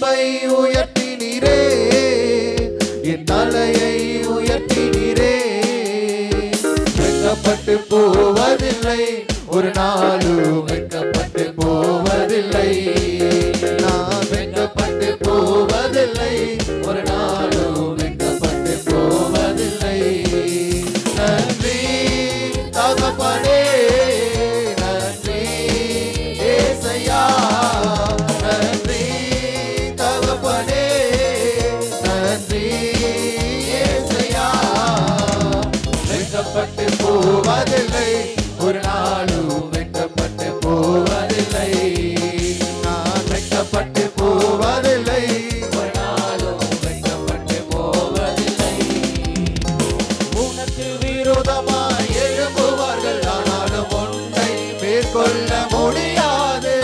கொம்பை உயர்த்தினீரே, என் தலையை உயர்த்தினீரே. வெட்கப்பட்டு போவதில்லை, ஒரு நாளும் வெட்கப்பட்டு போவதில்லை. நான் வெட்கப்பட்டு போவதில்லை, ஒரு நாளும் வெட்கப்பட்டு போவதில்லை. நன்றி தகப்பனே, நன்றி ஏசையா, நன்றி தகப்பனே, நன்றி ஏசையா. வெட்கப்பட்டு போவதில்லை, ஒரு நாளும் வெட்கப்பட்டு போவதில்லை. நான் வெட்கப்பட்டு போவதில்லை, ஒரு நாளும் வெட்கப்பட்டு போவதில்லை. உனக்கு விரோதமாய் எழும்புவார்கள், ஆனாலும் உன்னை மேற்கொள்ள முடியாது.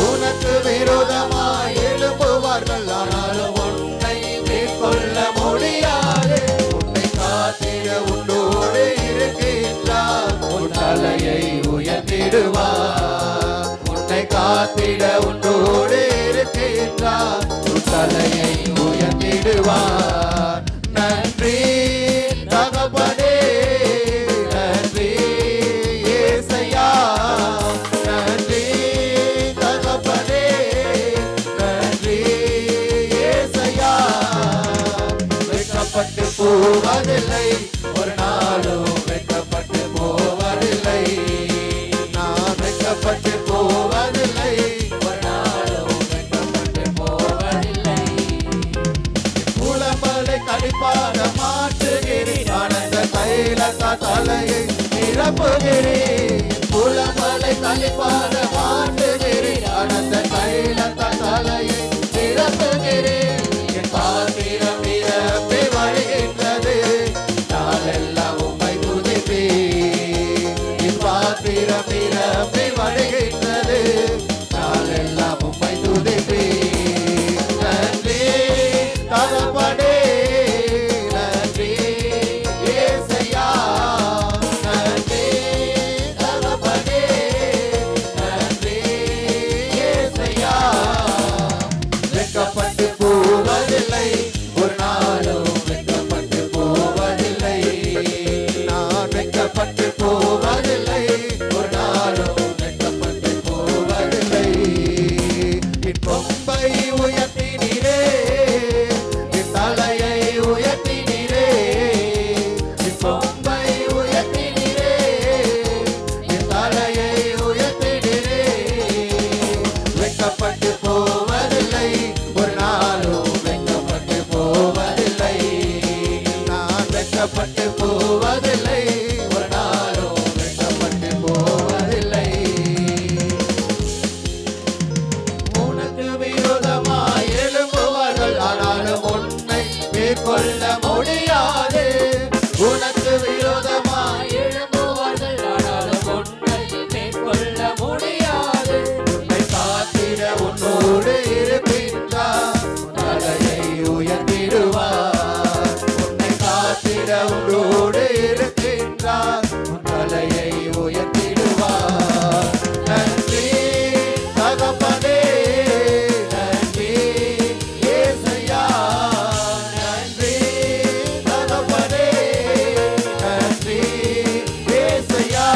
உனக்கு விரோதமாய் எழும்புவார்கள், ஆனாலும் உன்னை மேற்கொள்ள முடியாது. உன்னை காத்திட உன்னோடு இருக்கின்றார், உன் தலையை உயர்த்திடுவார். உன்னை காத்திட உன்னோடு இருக்கின்றார், உன் தலையை உயர்த்திடுவார். நன்றி தகப்பனே, நன்றி ஏசையா, நன்றி தகப்பனே, நன்றி ஏசையா. வெட்கப்பட்டு போவதில்லை, ஒரு நாளும் வெட்கப்பட்டு போவதில்லை. நான் வெட்கப்பட்டு போவதில்லை, ஒரு நாளும் வெட்கப்பட்டு போவதில்லை. புலம்பலை கழிப்பாக மாற்றுகிறேன், ஆனந்த தைலத்தா தலையை நிரப்புகிறேன். புலம்பலை கழிப்பாக மாற்றுகிறேன், ஆனந்த தைலத்தா தலையை நிரப்புகிறேன். என் பாத்திரம் நிரப்பி வருகின்றது, நாளெல்லாம் உம்மை துதிப்பேன். என் பாத்திரம் நிரப்பி வருகின்றது, நாளெல்லாம் உம்மை துதிப்பேன். நன்றி தகப்பனே, நன்றி ஏசையா, நன்றி தகப்பனே, நன்றி ஏசையா. வெட்கப்பட்டு போவதில்லை, ஒரு நாளும் வெட்கப்பட்டு போவதில்லை. நான் வெட்கப்பட்டு போவதில்லை, ஒரு நாளும் வெட்கப்பட்டு போவதில்லை. என் கொம்பை உயர்த்தினீரே, என் தலையை உயர்த்தினீரே. என் கொம்பை உயர்த்தினீரே, என் தலையை உயர்த்தினீரே. வெட்கப்பட்டு போவதில்லை, ஒரு நாளும் வெட்கப்பட்டு போவதில்லை. நான் வெட்கப்பட்டு போவதில்லை, ஒரு நாளும் வெட்கப்பட்டு போவதில்லை. உனக்கு விரோதமாய் எழும்புவார்கள், ஆனாலும் உன்னை மேற்கொள்ள முடியாது. உனக்கு விரோதமாய் எழும்புவார்கள், ஆனாலும் உன்னை மேற்கொள்ள முடியாது. உன்னை காத்திட உன்னோடு இருக்கின்றார், உன் தலையை உயர்த்திடுவார். உன்னை காத்திட உன்னோடு இருக்கின்றார், உன் தலையை உயர்த்திடுவார். நன்றி தகப்பனே, நன்றி ஏசையா, நன்றி தகப்பனே, நன்றி ஏசையா.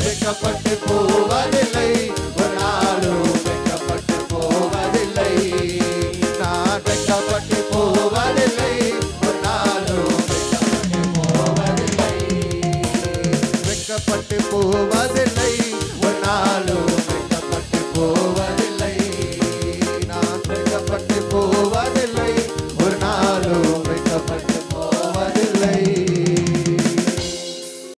வெட்கப்பட்டு போவதில்லை, ஒரு நாளும் வெட்கப்பட்டு போவதில்லை. நான் வெட்கப்பட்டு போவதில்லை, ஒரு நாளும் வெட்கப்பட்டு போவதில்லை. வெட்கப்பட்டு போவதில்லை,